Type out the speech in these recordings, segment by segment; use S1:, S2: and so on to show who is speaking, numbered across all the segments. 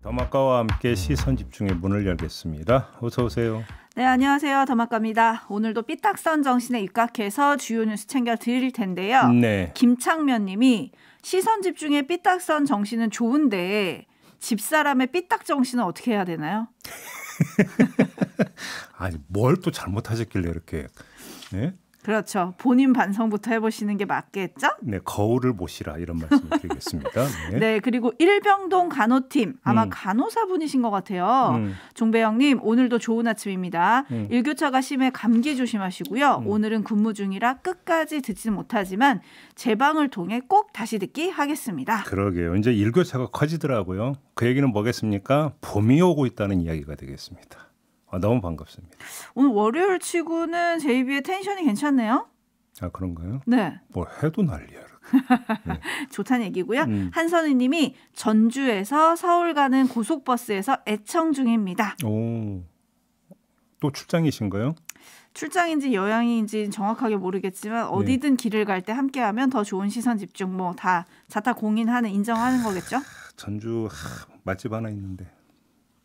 S1: 더마카와 함께 시선 집중의 문을 열겠습니다. 어서 오세요.
S2: 네, 안녕하세요. 더마카입니다. 오늘도 삐딱선 정신에 입각해서 주요 뉴스 챙겨 드릴 텐데요.
S1: 네.
S2: 김창면 님이 시선 집중의 삐딱선 정신은 좋은데 집사람의 삐딱 정신은 어떻게 해야 되나요?
S1: 아니 뭘 또 잘못하셨길래 이렇게. 네?
S2: 그렇죠. 본인 반성부터 해보시는 게 맞겠죠?
S1: 네, 거울을 보시라 이런 말씀을 드리겠습니다. 네,
S2: 네, 그리고 일병동 간호팀 아마 간호사분이신 것 같아요. 종배영님 오늘도 좋은 아침입니다. 일교차가 심해 감기 조심하시고요. 오늘은 근무 중이라 끝까지 듣지는 못하지만 제 방을 통해 꼭 다시 듣기 하겠습니다.
S1: 그러게요. 이제 일교차가 커지더라고요. 그 얘기는 뭐겠습니까? 봄이 오고 있다는 이야기가 되겠습니다. 너무 반갑습니다.
S2: 오늘 월요일 치고는 JB의 텐션이 괜찮네요.
S1: 아, 그런가요?
S2: 네.
S1: 뭐 해도 난리야.
S2: 네. 좋다는 얘기고요. 한선희 님이 전주에서 서울 가는 고속버스에서 애청 중입니다.
S1: 오, 또 출장이신가요?
S2: 출장인지 여행인지 정확하게 모르겠지만 어디든 길을 갈 때 함께하면 더 좋은 시선 집중 뭐 다 자타 공인하는 인정하는 거겠죠?
S1: 전주 맛집 하나 있는데.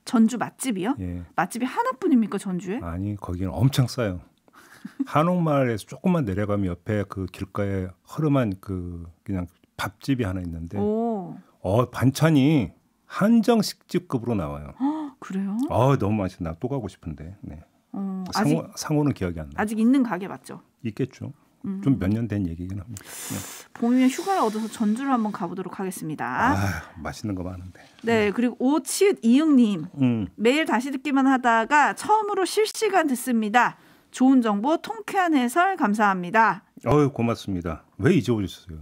S2: 전주 맛집이요?
S1: 예.
S2: 맛집이 하나뿐입니까 전주에?
S1: 아니 거기는 엄청 싸요. 한옥마을에서 조금만 내려가면 옆에 그 길가에 허름한 그 그냥 밥집이 하나 있는데 반찬이 한정식집급으로 나와요.
S2: 그래요?
S1: 너무 맛있나 또 가고 싶은데. 네. 상호는 기억이 안 나.
S2: 아직 있는 가게 맞죠?
S1: 있겠죠. 좀 몇 년 된 얘기긴 합니다. 네.
S2: 봄이면 휴가를 얻어서 전주를 한번 가보도록 하겠습니다.
S1: 맛있는 거 많은데.
S2: 네, 그리고 오치읒 이응님 매일 다시 듣기만 하다가 처음으로 실시간 듣습니다. 좋은 정보, 통쾌한 해설 감사합니다.
S1: 고맙습니다. 왜 잊어버리셨어요?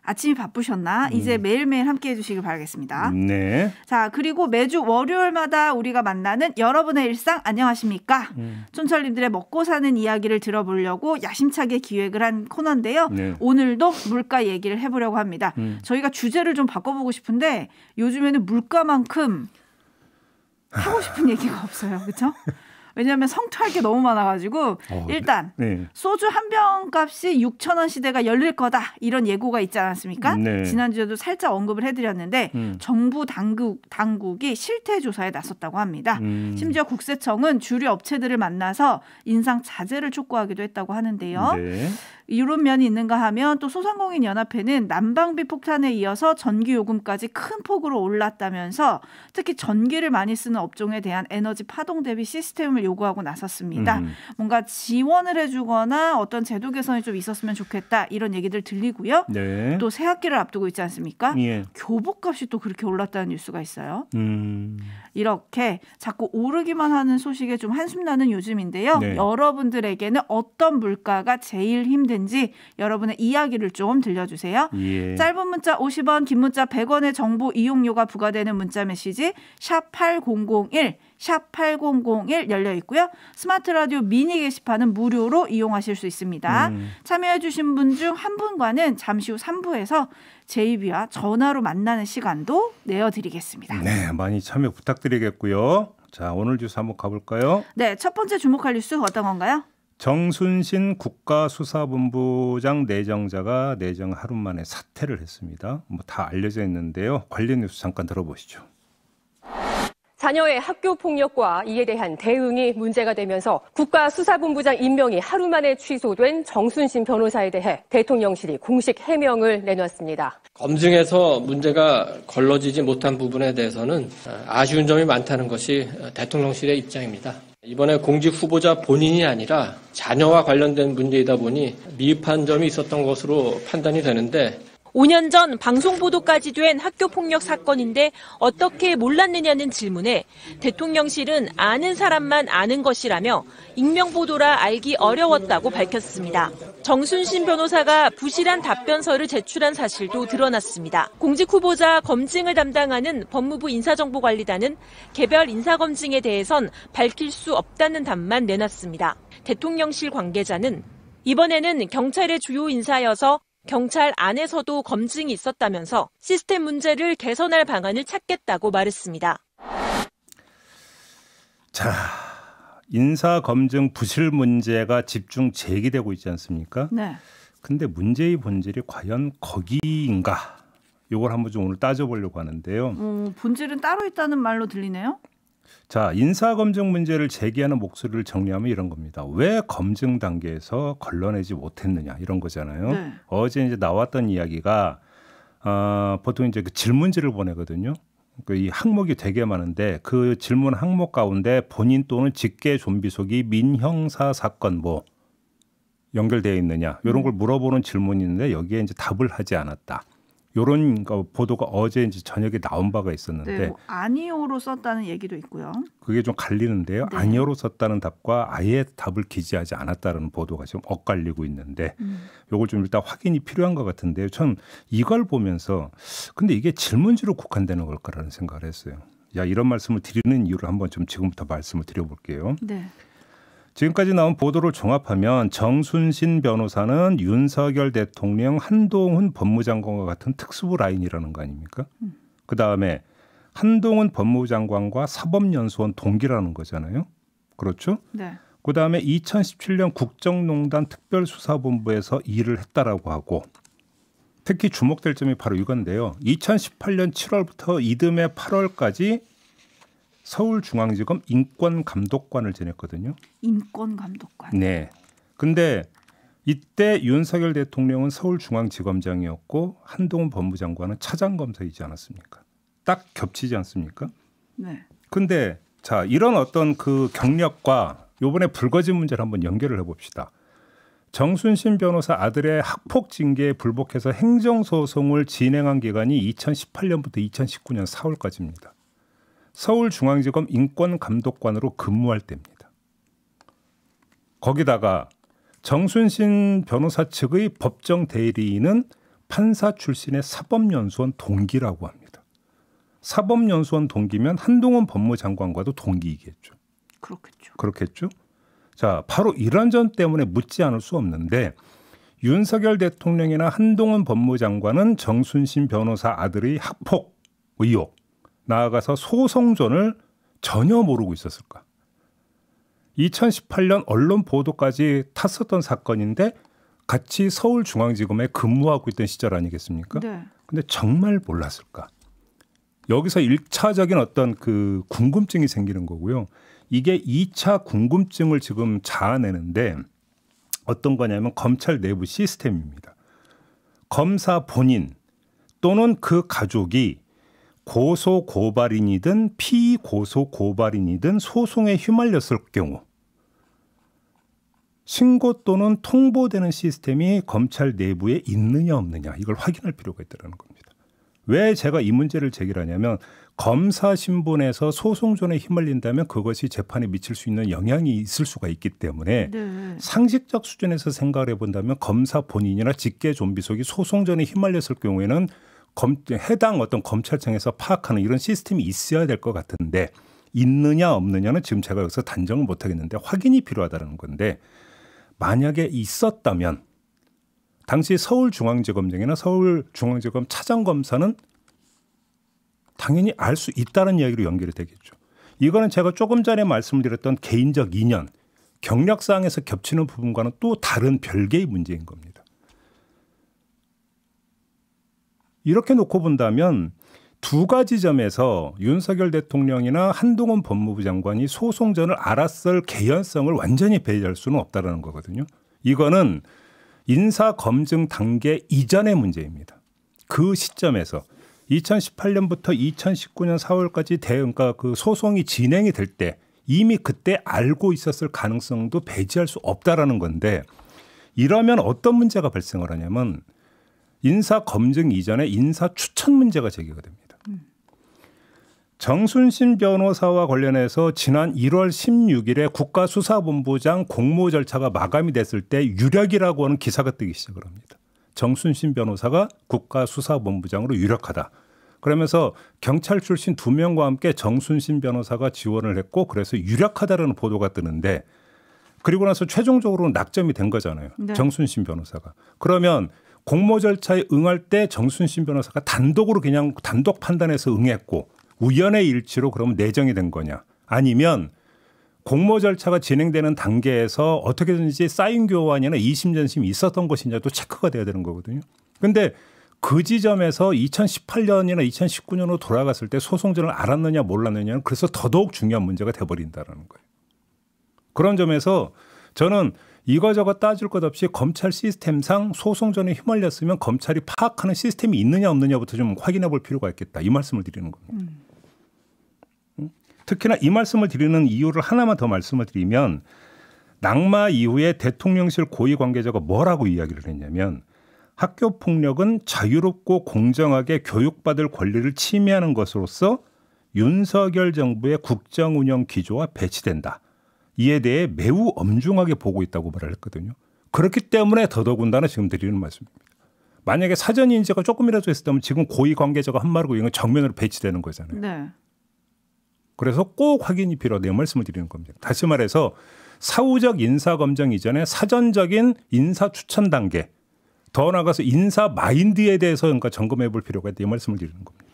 S2: 아침이 바쁘셨나? 이제 매일매일 함께해 주시길 바라겠습니다.
S1: 네.
S2: 자, 그리고 매주 월요일마다 우리가 만나는 여러분의 일상 안녕하십니까? 촌철님들의 먹고 사는 이야기를 들어보려고 야심차게 기획을 한 코너인데요.
S1: 네.
S2: 오늘도 물가 얘기를 해보려고 합니다. 저희가 주제를 좀 바꿔보고 싶은데 요즘에는 물가만큼 하고 싶은 얘기가 없어요. 그렇죠? 왜냐하면 성토할 게 너무 많아가지고 일단 소주 한 병 값이 6,000원 시대가 열릴 거다 이런 예고가 있지 않았습니까?
S1: 네.
S2: 지난주에도 살짝 언급을 해드렸는데 정부 당국이 실태조사에 나섰다고 합니다. 심지어 국세청은 주류 업체들을 만나서 인상 자제를 촉구하기도 했다고 하는데요.
S1: 네.
S2: 이런 면이 있는가 하면 또 소상공인연합회는 난방비 폭탄에 이어서 전기요금까지 큰 폭으로 올랐다면서 특히 전기를 많이 쓰는 업종에 대한 에너지 파동 대비 시스템을 요구하고 나섰습니다. 뭔가 지원을 해주거나 어떤 제도 개선이 좀 있었으면 좋겠다 이런 얘기들 들리고요.
S1: 네.
S2: 또 새학기를 앞두고 있지 않습니까?
S1: 예.
S2: 교복값이 또 그렇게 올랐다는 뉴스가 있어요. 이렇게 자꾸 오르기만 하는 소식에 좀 한숨 나는 요즘인데요.
S1: 네.
S2: 여러분들에게는 어떤 물가가 제일 힘든지 여러분의 이야기를 좀 들려주세요.
S1: 예.
S2: 짧은 문자 50원, 긴 문자 100원의 정보 이용료가 부과되는 문자 메시지 샵 8001 샵 8001 열려 있고요. 스마트 라디오 미니 게시판은 무료로 이용하실 수 있습니다. 참여해 주신 분 중 한 분과는 잠시 후 3부에서 JB와 전화로 만나는 시간도 내어드리겠습니다.
S1: 네, 많이 참여 부탁드리겠고요. 자, 오늘 뉴스 한번 가볼까요?
S2: 네, 첫 번째 주목할 뉴스 어떤 건가요?
S1: 정순신 국가수사본부장 내정자가 내정 하루 만에 사퇴를 했습니다. 다 알려져 있는데요. 관련 뉴스 잠깐 들어보시죠.
S3: 자녀의 학교 폭력과 이에 대한 대응이 문제가 되면서 국가수사본부장 임명이 하루 만에 취소된 정순신 변호사에 대해 대통령실이 공식 해명을 내놨습니다.
S4: 검증에서 문제가 걸러지지 못한 부분에 대해서는 아쉬운 점이 많다는 것이 대통령실의 입장입니다. 이번에 공직 후보자 본인이 아니라 자녀와 관련된 문제이다 보니 미흡한 점이 있었던 것으로 판단이 되는데
S5: 5년 전 방송보도까지 된 학교폭력 사건인데 어떻게 몰랐느냐는 질문에 대통령실은 아는 사람만 아는 것이라며 익명보도라 알기 어려웠다고 밝혔습니다. 정순신 변호사가 부실한 답변서를 제출한 사실도 드러났습니다. 공직 후보자 검증을 담당하는 법무부 인사정보관리단은 개별 인사검증에 대해선 밝힐 수 없다는 답만 내놨습니다. 대통령실 관계자는 이번에는 경찰의 주요 인사여서 경찰 안에서도 검증이 있었다면서 시스템 문제를 개선할 방안을 찾겠다고 말했습니다.
S1: 자, 인사검증 부실 문제가 집중 제기되고 있지 않습니까?
S2: 네.
S1: 근데 문제의 본질이 과연 거기인가? 이걸 한번 좀 오늘 따져보려고 하는데요.
S2: 본질은 따로 있다는 말로 들리네요.
S1: 자, 인사검증 문제를 제기하는 목소리를 정리하면 이런 겁니다. 왜 검증 단계에서 걸러내지 못했느냐 이런 거잖아요.
S2: 네.
S1: 어제 이제 나왔던 이야기가 보통 이제 그 질문지를 보내거든요. 이 항목이 되게 많은데 그 질문 항목 가운데 본인 또는 직계 좀비속이 민형사 사건 뭐 연결되어 있느냐 이런 걸 물어보는 질문이 있는데 여기에 이제 답을 하지 않았다. 이런 보도가 어제 이제 저녁에 나온 바가 있었는데
S2: 네, 뭐 아니오로 썼다는 얘기도 있고요.
S1: 그게 좀 갈리는데요.
S2: 네.
S1: 아니오로 썼다는 답과 아예 답을 기재하지 않았다는 보도가 지금 엇갈리고 있는데 이걸 좀 일단 확인이 필요한 것 같은데요. 전 이걸 보면서 근데 이게 질문지로 국한되는 걸까라는 생각을 했어요. 야, 이런 말씀을 드리는 이유를 한번 좀 지금부터 말씀을 드려볼게요.
S2: 네.
S1: 지금까지 나온 보도를 종합하면 정순신 변호사는 윤석열 대통령, 한동훈 법무장관과 같은 특수부 라인이라는 거 아닙니까? 그다음에 한동훈 법무부 장관과 사법연수원 동기라는 거잖아요. 그렇죠?
S2: 네.
S1: 그다음에 2017년 국정농단 특별수사본부에서 일을 했다라고 하고 특히 주목될 점이 바로 이건데요. 2018년 7월부터 이듬해 8월까지 서울중앙지검 인권감독관을 지냈거든요.
S2: 인권감독관.
S1: 네. 근데 이때 윤석열 대통령은 서울중앙지검장이었고 한동훈 법무장관은 차장검사이지 않았습니까? 딱 겹치지 않습니까?
S2: 네.
S1: 근데 자, 이런 어떤 그 경력과 요번에 불거진 문제를 한번 연결을 해봅시다. 정순신 변호사 아들의 학폭 징계에 불복해서 행정소송을 진행한 기간이 2018년부터 2019년 4월까지입니다. 서울중앙지검 인권감독관으로 근무할 때입니다. 거기다가 정순신 변호사 측의 법정 대리인은 판사 출신의 사법연수원 동기라고 합니다. 사법연수원 동기면 한동훈 법무장관과도 동기이겠죠. 그렇겠죠. 자, 바로 이런 점 때문에 묻지 않을 수 없는데 윤석열 대통령이나 한동훈 법무장관은 정순신 변호사 아들의 학폭 의혹 나아가서 소송전을 전혀 모르고 있었을까? 2018년 언론 보도까지 탔었던 사건인데 같이 서울중앙지검에 근무하고 있던 시절 아니겠습니까?
S2: 네.
S1: 근데 정말 몰랐을까? 여기서 1차적인 어떤 그 궁금증이 생기는 거고요. 이게 2차 궁금증을 지금 자아내는데 어떤 거냐면 검찰 내부 시스템입니다. 검사 본인 또는 그 가족이 고소 고발인이든 피고소 고발인이든 소송에 휘말렸을 경우 신고 또는 통보되는 시스템이 검찰 내부에 있느냐 없느냐 이걸 확인할 필요가 있다는 겁니다. 왜 제가 이 문제를 제기하냐면 검사 신분에서 소송전에 휘말린다면 그것이 재판에 미칠 수 있는 영향이 있을 수가 있기 때문에
S2: 네.
S1: 상식적 수준에서 생각을 해본다면 검사 본인이나 직계 좀비속이 소송전에 휘말렸을 경우에는 해당 어떤 검찰청에서 파악하는 이런 시스템이 있어야 될 것 같은데 있느냐 없느냐는 지금 제가 여기서 단정을 못 하겠는데 확인이 필요하다는 건데 만약에 있었다면 당시 서울중앙지검장이나 서울중앙지검 차장검사는 당연히 알 수 있다는 이야기로 연결이 되겠죠. 이거는 제가 조금 전에 말씀드렸던 개인적 인연, 경력사항에서 겹치는 부분과는 또 다른 별개의 문제인 겁니다. 이렇게 놓고 본다면 두 가지 점에서 윤석열 대통령이나 한동훈 법무부 장관이 소송전을 알았을 개연성을 완전히 배제할 수는 없다는 거거든요. 이거는 인사검증 단계 이전의 문제입니다. 그 시점에서 2018년부터 2019년 4월까지 그러니까 그 소송이 진행이 될 때 이미 그때 알고 있었을 가능성도 배제할 수 없다라는 건데 이러면 어떤 문제가 발생을 하냐면 인사 검증 이전에 인사 추천 문제가 제기가 됩니다. 정순신 변호사와 관련해서 지난 1월 16일에 국가수사본부장 공모 절차가 마감이 됐을 때 유력이라고 하는 기사가 뜨기 시작을 합니다. 정순신 변호사가 국가수사본부장으로 유력하다. 그러면서 경찰 출신 2명과 함께 정순신 변호사가 지원을 했고 그래서 유력하다라는 보도가 뜨는데 그리고 나서 최종적으로 낙점이 된 거잖아요. 네. 정순신 변호사가. 그러면 공모 절차에 응할 때 정순신 변호사가 단독으로 그냥 단독 판단해서 응했고 우연의 일치로 그러면 내정이 된 거냐. 아니면 공모 절차가 진행되는 단계에서 어떻게든지 사인 교환이나 이심 전심이 있었던 것이냐도 체크가 돼야 되는 거거든요. 근데 그 지점에서 2018년이나 2019년으로 돌아갔을 때 소송전을 알았느냐 몰랐느냐는 그래서 더더욱 중요한 문제가 돼버린다는 거예요. 그런 점에서 저는 이거저거 따질 것 없이 검찰 시스템상 소송전에 휘말렸으면 검찰이 파악하는 시스템이 있느냐 없느냐부터 좀 확인해 볼 필요가 있겠다. 이 말씀을 드리는 겁니다. 특히나 이 말씀을 드리는 이유를 하나만 더 말씀을 드리면 낙마 이후에 대통령실 고위 관계자가 뭐라고 이야기를 했냐면 학교 폭력은 자유롭고 공정하게 교육받을 권리를 침해하는 것으로서 윤석열 정부의 국정 운영 기조와 배치된다. 이에 대해 매우 엄중하게 보고 있다고 말을 했거든요. 그렇기 때문에 더더군다나 지금 드리는 말씀입니다. 만약에 사전 인지가 조금이라도 했었다면 지금 고위 관계자가 한 말이고 이건 정면으로 배치되는 거잖아요.
S2: 네.
S1: 그래서 꼭 확인이 필요하다는 말씀을 드리는 겁니다. 다시 말해서 사후적 인사검증 이전에 사전적인 인사 추천 단계, 더 나아가서 인사 마인드에 대해서 그러니까 점검해 볼 필요가 있다. 이 말씀을 드리는 겁니다.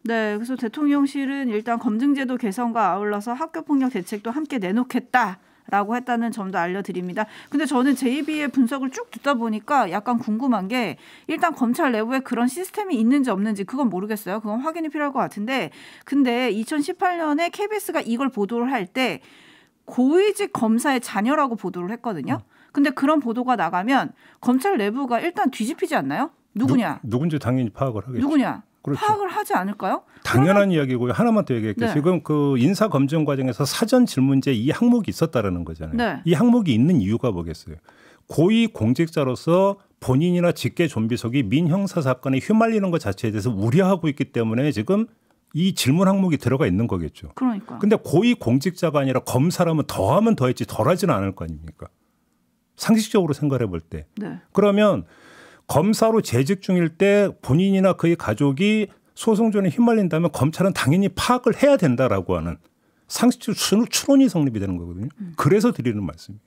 S2: 네, 그래서 대통령실은 일단 검증제도 개선과 아울러서 학교폭력 대책도 함께 내놓겠다라고 했다는 점도 알려드립니다. 근데 저는 JB의 분석을 쭉 듣다 보니까 약간 궁금한 게 일단 검찰 내부에 그런 시스템이 있는지 없는지 그건 모르겠어요. 그건 확인이 필요할 것 같은데 근데 2018년에 KBS가 이걸 보도를 할 때 고위직 검사의 자녀라고 보도를 했거든요. 근데 그런 보도가 나가면 검찰 내부가 일단 뒤집히지 않나요? 누구냐?
S1: 누군지 당연히 파악을 하겠죠.
S2: 누구냐?
S1: 그렇죠.
S2: 파악을 하지 않을까요?
S1: 당연한 이야기고요. 하나만 더 얘기할게요.
S2: 네.
S1: 지금 그 인사 검증 과정에서 사전 질문제 이 항목이 있었다라는 거잖아요.
S2: 네.
S1: 이 항목이 있는 이유가 뭐겠어요? 고위 공직자로서 본인이나 직계 좀비속이 민형사 사건에 휘말리는 것 자체에 대해서 우려하고 있기 때문에 지금 이 질문 항목이 들어가 있는 거겠죠.
S2: 그러니까.
S1: 근데 고위 공직자가 아니라 검사라면 더하면 더했지 덜하지는 않을 거 아닙니까? 상식적으로 생각해 볼 때.
S2: 네.
S1: 그러면 검사로 재직 중일 때 본인이나 그의 가족이 소송전에 휘말린다면 검찰은 당연히 파악을 해야 된다라고 하는 상식적 추론이 성립이 되는 거거든요. 그래서 드리는 말씀이에요.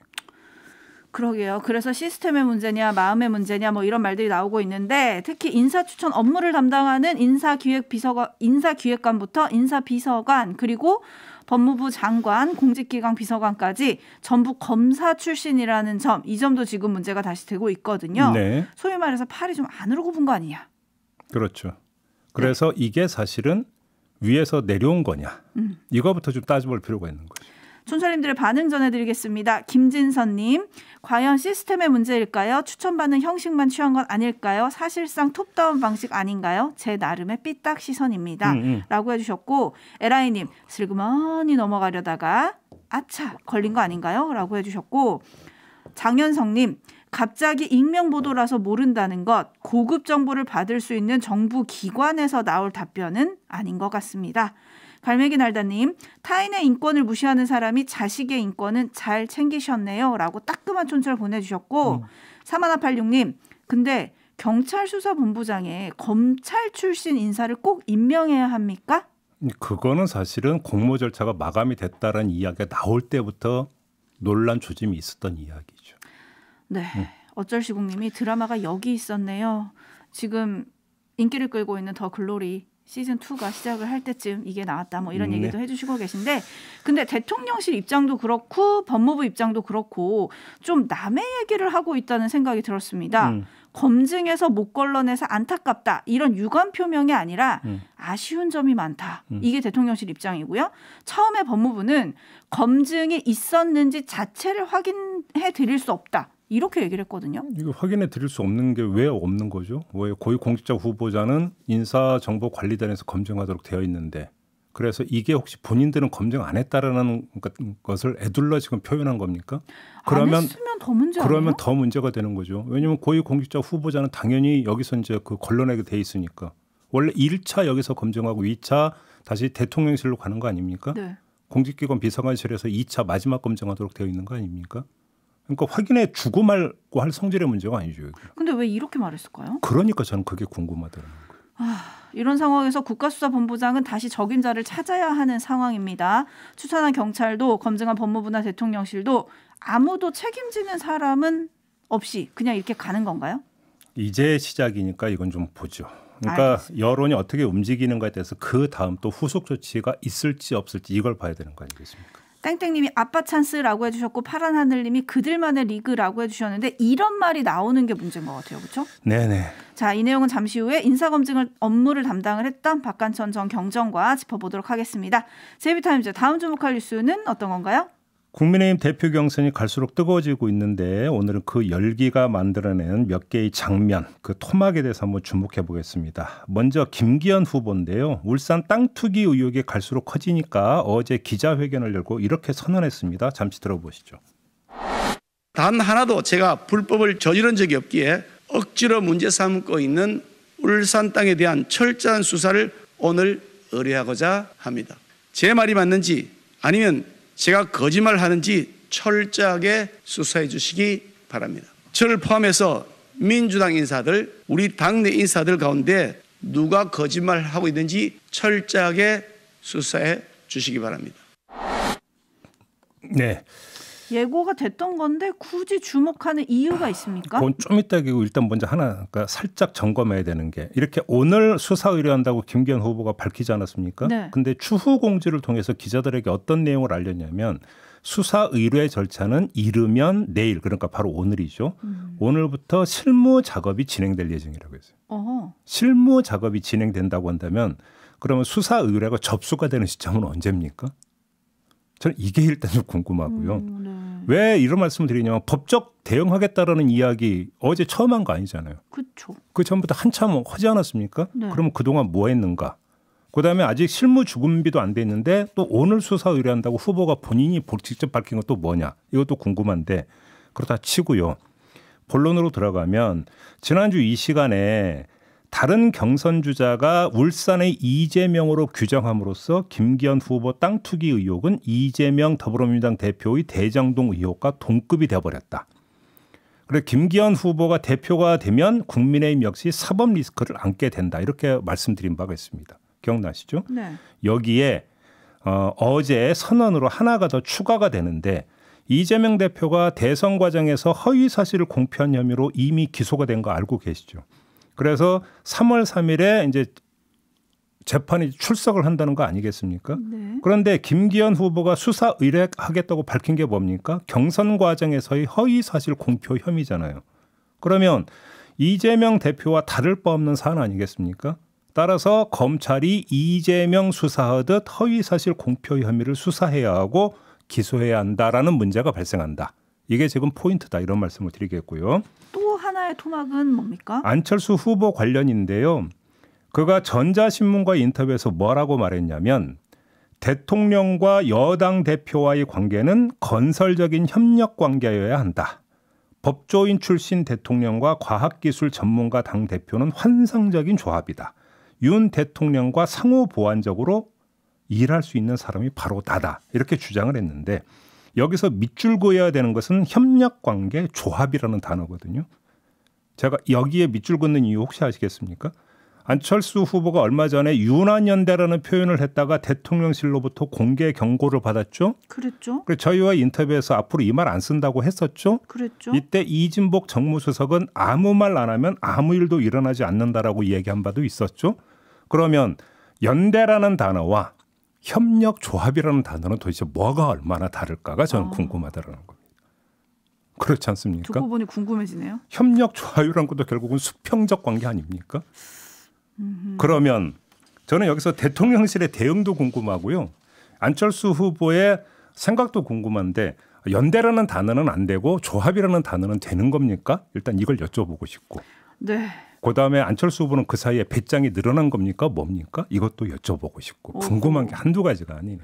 S2: 그러게요. 그래서 시스템의 문제냐 마음의 문제냐 뭐 이런 말들이 나오고 있는데 특히 인사추천 업무를 담당하는 인사기획관부터 인사비서관 그리고 법무부 장관, 공직기강 비서관까지 전부 검사 출신이라는 점, 이 점도 지금 문제가 다시 되고 있거든요.
S1: 네.
S2: 소위 말해서 팔이 좀 안으로 굽은 거 아니냐.
S1: 그렇죠. 그래서 네. 이게 사실은 위에서 내려온 거냐. 이거부터 좀 따져볼 필요가 있는 거죠.
S2: 촌철님들의 반응 전해드리겠습니다. 김진선님, 과연 시스템의 문제일까요? 추천받는 형식만 취한 건 아닐까요? 사실상 톱다운 방식 아닌가요? 제 나름의 삐딱 시선입니다. 라고 해주셨고, 에라이님, 슬그머니 넘어가려다가 아차 걸린 거 아닌가요? 라고 해주셨고, 장현성님, 갑자기 익명보도라서 모른다는 것, 고급 정보를 받을 수 있는 정부 기관에서 나올 답변은 아닌 것 같습니다. 갈매기 날다님, 타인의 인권을 무시하는 사람이 자식의 인권은 잘 챙기셨네요. 라고 따끔한 촌철 보내주셨고 3186님, 근데 경찰수사본부장에 검찰 출신 인사를 꼭 임명해야 합니까?
S1: 그거는 사실은 공모 절차가 마감이 됐다라는 이야기가 나올 때부터 논란 조짐이 있었던 이야기죠.
S2: 네, 어쩔시국님이 드라마가 여기 있었네요. 지금 인기를 끌고 있는 더 글로리 시즌2가 시작을 할 때쯤 이게 나왔다 뭐 이런 얘기도 해주시고 계신데 근데 대통령실 입장도 그렇고 법무부 입장도 그렇고 좀 남의 얘기를 하고 있다는 생각이 들었습니다. 검증에서 못 걸러내서 안타깝다 이런 유감 표명이 아니라 아쉬운 점이 많다. 이게 대통령실 입장이고요. 처음에 법무부는 검증이 있었는지 자체를 확인해 드릴 수 없다. 이렇게 얘기를 했거든요.
S1: 이거 확인해 드릴 수 없는 게 왜 없는 거죠? 왜 고위공직자 후보자는 인사정보관리단에서 검증하도록 되어 있는데 그래서 이게 혹시 본인들은 검증 안 했다라는 것을 애둘러 지금 표현한 겁니까? 그러면
S2: 안 했으면 더 문제 아니에요?
S1: 그러면 더 문제가 되는 거죠. 왜냐하면 고위공직자 후보자는 당연히 여기서 이제 그 걸러내게 돼 있으니까 원래 1차 여기서 검증하고 2차 다시 대통령실로 가는 거 아닙니까?
S2: 네.
S1: 공직기관 비서관실에서 2차 마지막 검증하도록 되어 있는 거 아닙니까? 그러니까 확인해 주고 말고 할 성질의 문제가 아니죠.
S2: 근데 왜 이렇게 말했을까요?
S1: 그러니까 저는 그게 궁금하더라고요.
S2: 이런 상황에서 국가수사본부장은 다시 적임자를 찾아야 하는 상황입니다. 추천한 경찰도 검증한 법무부나 대통령실도 아무도 책임지는 사람은 없이 그냥 이렇게 가는 건가요?
S1: 이제 시작이니까 이건 좀 보죠. 그러니까
S2: 알겠습니다.
S1: 여론이 어떻게 움직이는가에 대해서 그 다음 또 후속 조치가 있을지 없을지 이걸 봐야 되는 거 아니겠습니까?
S2: 땡땡님이 아빠 찬스라고 해주셨고 파란 하늘님이 그들만의 리그라고 해주셨는데 이런 말이 나오는 게 문제인 것 같아요. 그렇죠?
S1: 네네.
S2: 자, 이 내용은 잠시 후에 인사검증을 업무를 담당을 했던 박관천 전 경정과 짚어보도록 하겠습니다. 제이비타임즈 다음 주목할 뉴스는 어떤 건가요?
S1: 국민의힘 대표 경선이 갈수록 뜨거워지고 있는데 오늘은 그 열기가 만들어낸 몇 개의 장면, 그 토막에 대해서 한번 주목해 보겠습니다. 먼저 김기현 후보인데요. 울산 땅 투기 의혹이 갈수록 커지니까 어제 기자회견을 열고 이렇게 선언했습니다. 잠시 들어보시죠.
S6: 단 하나도 제가 불법을 저지른 적이 없기에 억지로 문제 삼고 있는 울산 땅에 대한 철저한 수사를 오늘 의뢰하고자 합니다. 제 말이 맞는지 아니면 제가 거짓말하는지 철저하게 수사해 주시기 바랍니다. 저를 포함해서 민주당 인사들, 우리 당내 인사들 가운데 누가 거짓말하고 있는지 철저하게 수사해 주시기 바랍니다.
S1: 네.
S2: 예고가 됐던 건데 굳이 주목하는 이유가 있습니까?
S1: 그건 좀 이따 기고 일단 먼저 하나 그러니까 살짝 점검해야 되는 게 이렇게 오늘 수사 의뢰한다고 김기현 후보가 밝히지 않았습니까?
S2: 네.
S1: 근데 추후 공지를 통해서 기자들에게 어떤 내용을 알렸냐면 수사 의뢰 절차는 이르면 내일 그러니까 바로 오늘이죠. 오늘부터 실무 작업이 진행될 예정이라고 했어요.
S2: 어허.
S1: 실무 작업이 진행된다고 한다면 그러면 수사 의뢰가 접수가 되는 시점은 언제입니까? 저는 이게 일단 좀 궁금하고요.
S2: 네.
S1: 왜 이런 말씀을 드리냐면 법적 대응하겠다라는 이야기 어제 처음 한 거 아니잖아요.
S2: 그렇죠.
S1: 그 전부터 한참 하지 않았습니까?
S2: 네.
S1: 그러면 그동안 뭐 했는가? 그다음에 아직 실무 준비도 안 돼 있는데 또 오늘 수사 의뢰한다고 후보가 본인이 직접 밝힌 건 또 뭐냐? 이것도 궁금한데 그렇다 치고요. 본론으로 들어가면 지난주 이 시간에 다른 경선 주자가 울산의 이재명으로 규정함으로써 김기현 후보 땅 투기 의혹은 이재명 더불어민주당 대표의 대장동 의혹과 동급이 되어버렸다. 그래서 김기현 후보가 대표가 되면 국민의힘 역시 사법 리스크를 안게 된다. 이렇게 말씀드린 바가 있습니다. 기억나시죠?
S2: 네.
S1: 여기에 어제 선언으로 하나가 더 추가가 되는데 이재명 대표가 대선 과정에서 허위 사실을 공표한 혐의로 이미 기소가 된 거 알고 계시죠? 그래서 3월 3일에 이제 재판이 출석을 한다는 거 아니겠습니까?
S2: 네.
S1: 그런데 김기현 후보가 수사 의뢰하겠다고 밝힌 게 뭡니까? 경선 과정에서의 허위 사실 공표 혐의잖아요. 그러면 이재명 대표와 다를 바 없는 사안 아니겠습니까? 따라서 검찰이 이재명 수사하듯 허위 사실 공표 혐의를 수사해야 하고 기소해야 한다라는 문제가 발생한다. 이게 지금 포인트다 이런 말씀을 드리겠고요.
S2: 또 하나의 토막은 뭡니까?
S1: 안철수 후보 관련인데요. 그가 전자신문과 인터뷰에서 뭐라고 말했냐면 대통령과 여당 대표와의 관계는 건설적인 협력 관계여야 한다. 법조인 출신 대통령과 과학기술 전문가 당대표는 환상적인 조합이다. 윤 대통령과 상호 보완적으로 일할 수 있는 사람이 바로 나다. 이렇게 주장을 했는데 여기서 밑줄 그어야 되는 것은 협력관계 조합이라는 단어거든요. 제가 여기에 밑줄 긋는 이유 혹시 아시겠습니까? 안철수 후보가 얼마 전에 윤한연대라는 표현을 했다가 대통령실로부터 공개 경고를 받았죠.
S2: 그랬죠.
S1: 그래서 저희와 인터뷰에서 앞으로 이 말 안 쓴다고 했었죠.
S2: 그랬죠.
S1: 이때 이진복 정무수석은 아무 말 안 하면 아무 일도 일어나지 않는다라고 얘기한 바도 있었죠. 그러면 연대라는 단어와 협력조합이라는 단어는 도대체 뭐가 얼마나 다를까가 저는 궁금하다는 겁니다. 그렇지 않습니까?
S2: 듣고 보니 궁금해지네요.
S1: 협력조합이라는 것도 결국은 수평적 관계 아닙니까? 그러면 저는 여기서 대통령실의 대응도 궁금하고요. 안철수 후보의 생각도 궁금한데 연대라는 단어는 안 되고 조합이라는 단어는 되는 겁니까? 일단 이걸 여쭤보고 싶고.
S2: 네.
S1: 그다음에 안철수 후보는 그 사이에 배짱이 늘어난 겁니까? 뭡니까? 이것도 여쭤보고 싶고. 궁금한 게 한두 가지가 아니네.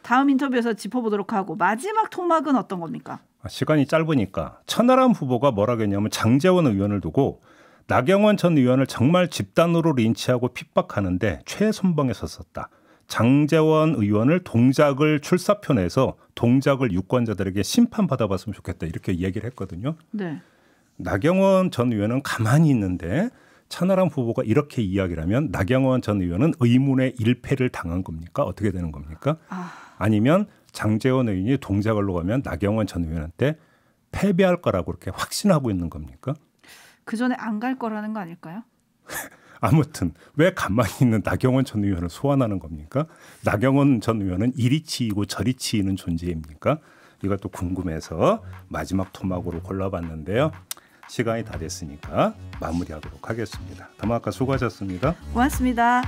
S2: 다음 인터뷰에서 짚어보도록 하고 마지막 토막은 어떤 겁니까?
S1: 시간이 짧으니까 천하람 후보가 뭐라고 했냐면 장제원 의원을 두고 나경원 전 의원을 정말 집단으로 린치하고 핍박하는데 최선봉에 섰었다. 장제원 의원을 동작을 출사표 내서 동작을 유권자들에게 심판받아봤으면 좋겠다. 이렇게 얘기를 했거든요.
S2: 네. 나경원
S1: 전 의원은 가만히 있는데 천하람 후보가 이렇게 이야기를 하면 나경원 전 의원은 의문의 일패를 당한 겁니까? 어떻게 되는 겁니까? 아니면 장제원 의원이 동작을로 가면 나경원 전 의원한테 패배할 거라고 그렇게 확신하고 있는 겁니까?
S2: 그 전에 안 갈 거라는 거 아닐까요?
S1: 아무튼 왜 가만히 있는 나경원 전 의원을 소환하는 겁니까? 나경원 전 의원은 이리 치이고 저리 치이는 존재입니까? 이것도 궁금해서 마지막 토막으로 골라봤는데요. 시간이 다 됐으니까 마무리하도록 하겠습니다. 담화가 수고하셨습니다.
S2: 고맙습니다.